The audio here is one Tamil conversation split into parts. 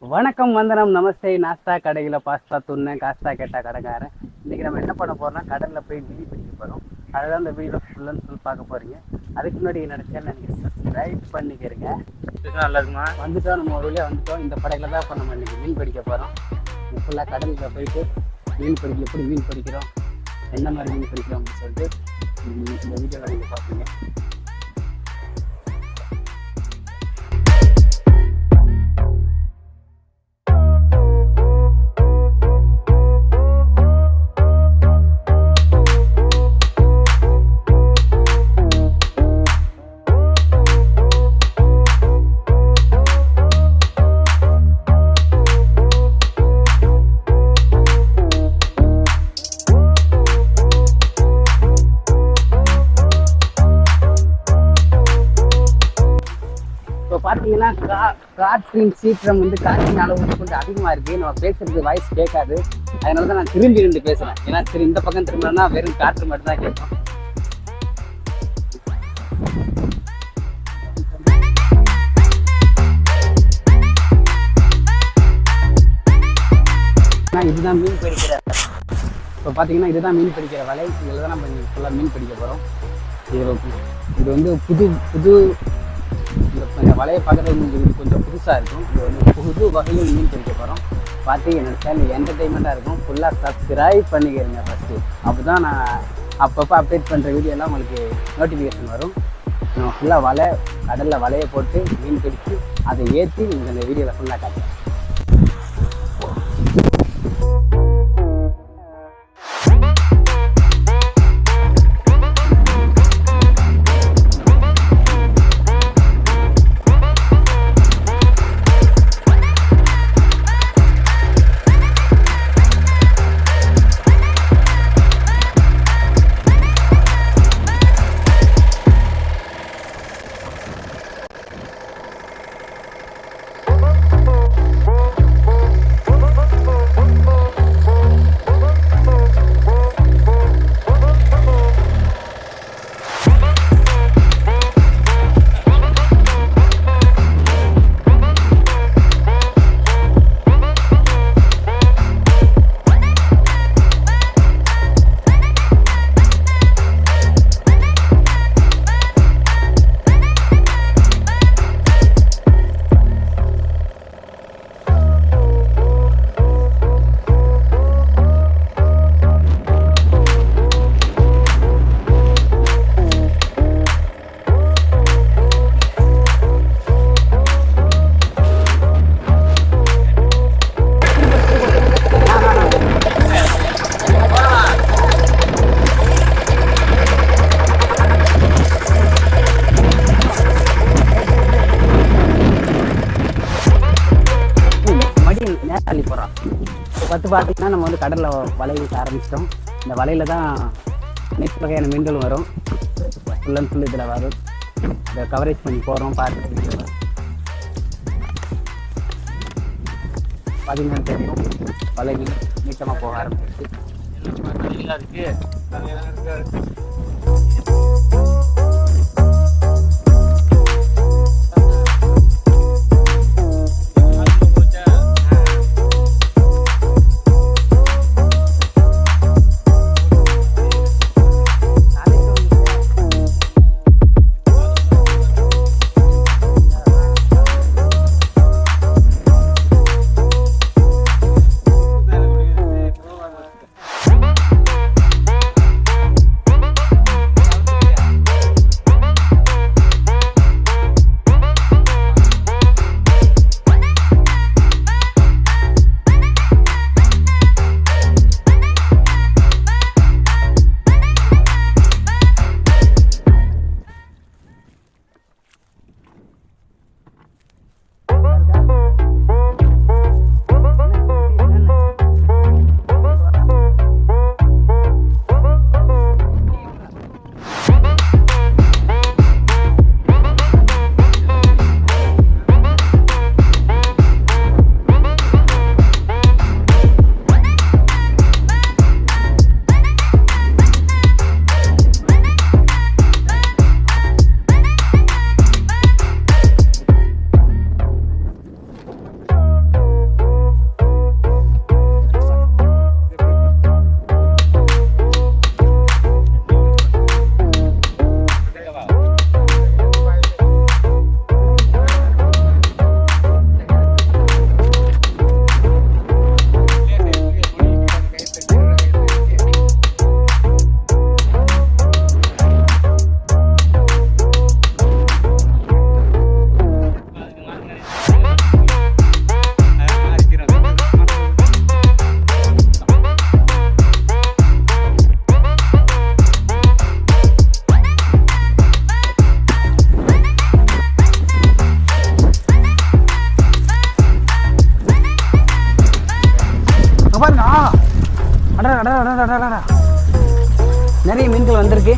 வணக்கம், வந்தனம், நமஸ்தே. நாஸ்தா கடையில் பாஸ்தா துண்ணேன், காஸ்தா கேட்டால் கடைக்காரன். இன்றைக்கி நம்ம என்ன பண்ண போகிறோம்னா, கடலில் போய் மீன் பிடிக்க போகிறோம். அதுதான் இந்த வீடியோ ஃபுல்லுன்னு ஃபுல் பார்க்க போகிறீங்க. அதுக்கு முன்னாடி என்னோட சேனல் நீங்கள் சப்ஸ்கிரைப் பண்ணிக்கிறீங்க. நல்லா இருக்குமா? வந்துட்டோம், நம்ம ஒரு வழியாக வந்துட்டோம். இந்த படையில் தான் இப்போ நம்ம இன்றைக்கி மீன் பிடிக்க போகிறோம். ஃபுல்லாக கடலில் போயிட்டு மீன் பிடிக்க எப்படி மீன் பிடிக்கிறோம், என்ன மாதிரி மீன் பிடிக்கிறோம் அப்படின்னு சொல்லிட்டு இந்த வீடியோவில் நீங்கள் பார்ப்பீங்க. பார்த்தீங்கன்னா காற்றின் சீற்றம் வந்து காற்றின் அளவு கொஞ்சம் அதிகமாக இருக்குது. நம்ம பேசுறது வாய்ஸ் கேட்காது. அதனால தான் நான் திரும்பி நின்று பேசுகிறேன். ஏன்னா சரி, இந்த பக்கம் திரும்பினா வெறும் காற்று மட்டும் தான் கேட்கும். இதுதான் மீன் பிடிக்கிற, இப்போ பார்த்தீங்கன்னா இதுதான் மீன் பிடிக்கிற வலை. இதில் தான் நம்ம ஃபுல்லாக மீன் பிடிக்க போகிறோம். இது வந்து புது இந்த வலையை பார்க்குறது இது கொஞ்சம் புதுசாக இருக்கும். இது வந்து புது வகையில் மீன் பிடிக்க போகிறோம். பார்த்து என்னோட சேனல் என்டர்டெயின்மெண்ட்டாக இருக்கும். ஃபுல்லாக சப்ஸ்கிரைப் பண்ணிக்கிறேங்க ஃபஸ்ட்டு. அப்போ தான் நான் அப்பப்போ அப்டேட் பண்ணுற வீடியோலாம் உங்களுக்கு நோட்டிஃபிகேஷன் வரும். நம்ம ஃபுல்லாக கடலில் வலையை போட்டு மீன் பிடிச்சி அதை ஏற்றி இந்த வீடியோவில் ஃபுல்லாக காட்டுறேன். இப்போ பார்த்தீங்கன்னா நம்ம வந்து கடலில் வலை வீச ஆரம்பிச்சிட்டோம். இந்த வலையில் தான் நெக்ஸ்ட் வகையான மீன்கள் வரும். ஃபுல் அண்ட் ஃபுல் இதில் வரும். இதை கவரேஜ் பண்ணி போகிறோம். பார்த்துட்டு பார்த்தீங்கன்னா தெரியும், வலை நீட்டமாக போக ஆரம்பிச்சிச்சு. நிறைய மீன்கள் வந்திருக்கு.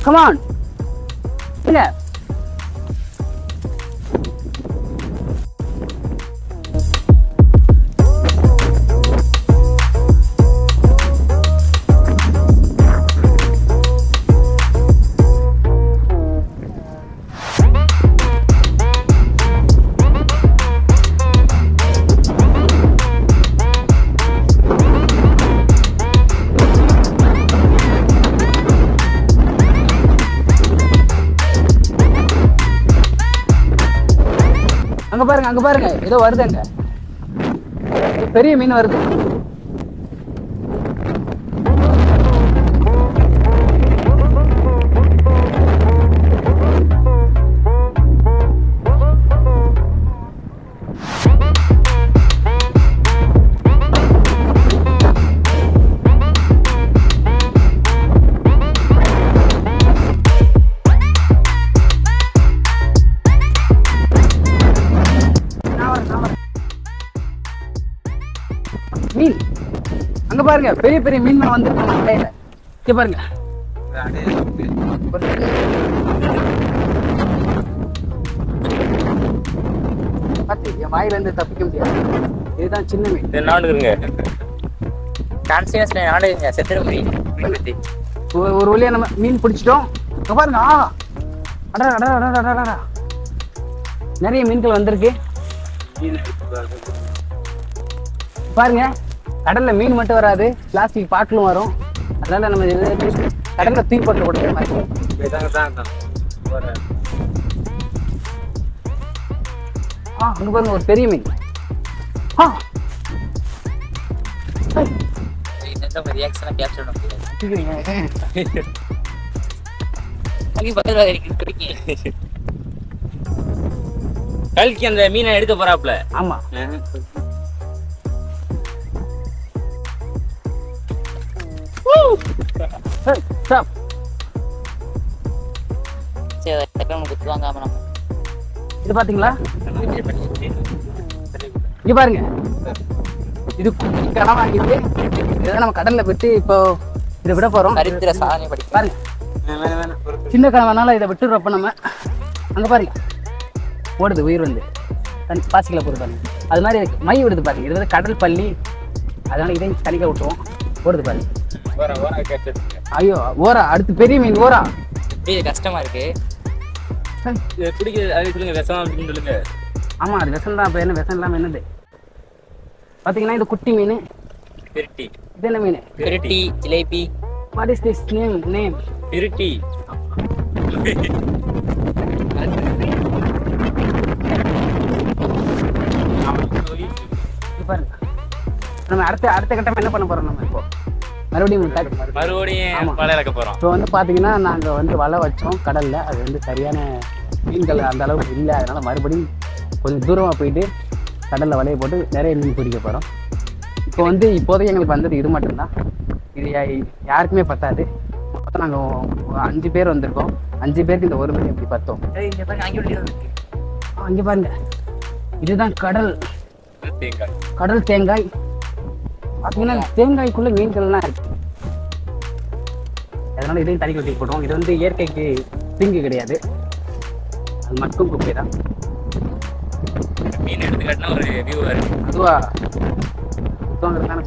Come on. Yeah. அங்க பாருங்க ஏதோ வருதுங்க, பெரிய மீன் வருது. மீன் அங்க பாருங்க, பெரிய பெரிய மீன் வந்துருக்காங்க கடையில. இங்க பாருங்க, பார்த்து என் வாயில இருந்து தப்பிக்க முடியாது. இதுதான் சின்ன மீன். ஒரு வழியா நம்ம மீன் பிடிச்சிட்டோம். இங்க பாருங்க, நிறைய மீன்கள் வந்திருக்கு பாருங்க. கடல்ல மீன் மட்டும் வராது, பிளாஸ்டிக் பாட்டிலும் வரும். அதனால நம்ம கடல்ல தூக்கி போட்டு கொடுக்குற மாதிரி. அங்க பாருங்க ஒரு பெரிய மீன். கல்கி அந்த மீனை எடுக்க போறாப்ல. ஆமா, இது பாத்தீங்களா? இங்க பாருங்க, இது கனவா இருக்குது. இதை நம்ம கடல்ல விட்டு இப்போ இதை விட போறோம். பாருங்க, சின்ன கனவானால இதை விட்டுறப்ப நம்ம அங்க பாருங்க ஓடுது, உயிர் வந்து பாசிக்கல போடுது பாருங்க. அது மாதிரி மை விடுது பாருங்க. இது வந்து கடல் பள்ளி, அதனால இதையும் தனிக்க விட்டுருவோம். ஓடுது பாருங்க. ஐயோ, ஓரா அடுத்து பெரிய மீன். ஓரா கஷ்டமா இருக்கு பிடிக்குது. அது சொல்லுங்க, விஷம் அப்படின்னு சொல்லுங்க. ஆமா, அது விஷம் தான். இப்போ என்ன விஷம் இல்லாம என்னது பாத்தீங்கன்னா, இது குட்டி மீன். பிரிட்டி. இது என்ன மீன்? Pretty, jalebi. What is this name? Pretty. பாருங்க, நம்ம அடுத்த கட்டம் என்ன பண்ண போறோம்? நம்ம இப்போ மறுபடியும் வலை இறக்க போறோம். இப்போ வந்து பாத்தீங்கன்னா, நாங்க வந்து வலை வச்சோம் கடல்ல. அது வந்து சரியான மீன்கள் அந்த அளவுக்கு இல்லை. அதனால மறுபடியும் கொஞ்சம் தூரமாக போயிட்டு கடலில் வலையை போட்டு நிறைய மீன் பிடிக்க போகிறோம். இப்போ வந்து இப்போதைக்கு எங்களுக்கு வந்தது இது மட்டும்தான். இது யாருக்குமே பத்தாது. மொத்தம் நாங்கள் 5 பேர் வந்திருக்கோம். 5 பேருக்கு இந்த ஒரு மீன் எப்படி பத்தோம். அங்கே பாருங்க, இதுதான் கடல் தேங்காய். பார்த்தீங்கன்னா தேங்காய்க்குள்ள மீன்கள்லாம் இருக்கு. அதனால இதையும் தனி கொட்டி போடுவோம். இது வந்து இயற்கைக்கு தீங்கு கிடையாது, அது மட்டும் குப்பை தான். மீன் எடுத்துக்காட்டினா ஒரு வியூ வரும். அதுவா சுத்தங்கிறதுனால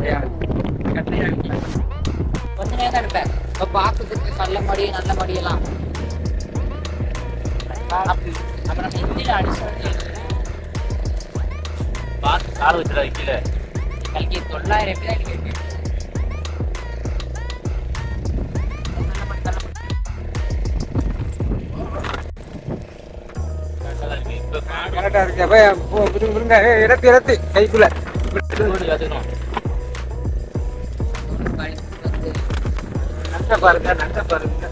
கொஞ்ச நேரம் தான் இருப்பேன். இப்போ பார்க்கறதுக்கு நல்ல மடி நல்ல மடியெல்லாம் அப்புறம் நெஞ்சில் அடிச்சு பார்த்து கால் வச்சுடா கீழே. கல்கி 900 எப்படி தான் இருக்கு. கரெக்டாக இருக்கு. இடத்து கைக்குள்ள நட்ட பாருங்க.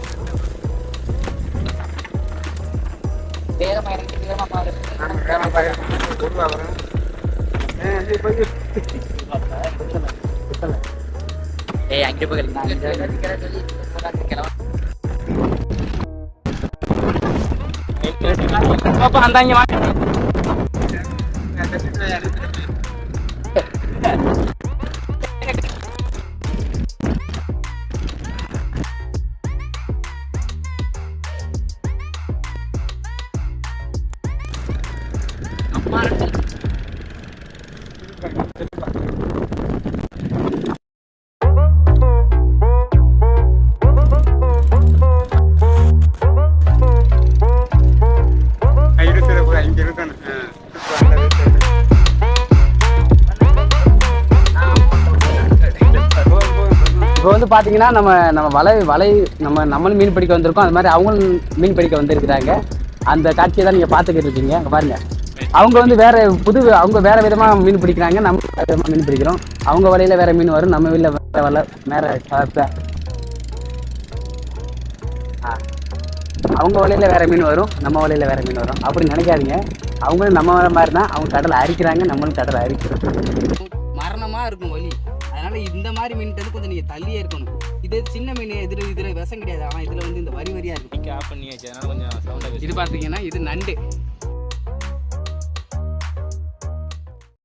வேகமாக இறங்கி வேகமாக பாருங்க. ஏய் அங்கே போய் அந்தாங்க இப்போ வந்து பார்த்தீங்கன்னா நம்ம வலை நம்மளும் மீன் பிடிக்க வந்திருக்கோம். அது மாதிரி அவங்களும் மீன் பிடிக்க வந்திருக்கிறாங்க. அந்த காட்சியை தான் நீங்கள் பார்த்துக்கிட்டு இருக்கீங்க. அங்கே பாருங்க, அவங்க வந்து அவங்க வேற விதமாக மீன் பிடிக்கிறாங்க, நம்ம வேற விதமாக மீன் பிடிக்கிறோம். அவங்க வலையில வேற மீன் வரும், நம்ம வீட்டில் வேற வலை அவங்க வலையில வேற மீன் வரும், நம்ம வலையில வேற மீன் வரும். அப்படி நினைக்காதீங்க. அவங்களும் நம்ம வர மாதிரி தான். அவங்க கடலை அரிக்கிறாங்க, நம்மளும் கடலை அரிக்கிறோம். மரணமாக இருக்கும் வலி. அதனால இந்த மாதிரி மீன்ட்டு வந்து கொஞ்சம் நீங்கள் தள்ளியே இருக்கணும். இது சின்ன மீன், இதில் விஷம் கிடையாது. ஆனால் இதில் வந்து இந்த வரியாக இருக்கும். ஆஃப் பண்ணி வச்சு அதனால கொஞ்சம் சவுண்டாக. இது பார்த்தீங்கன்னா இது நண்டு.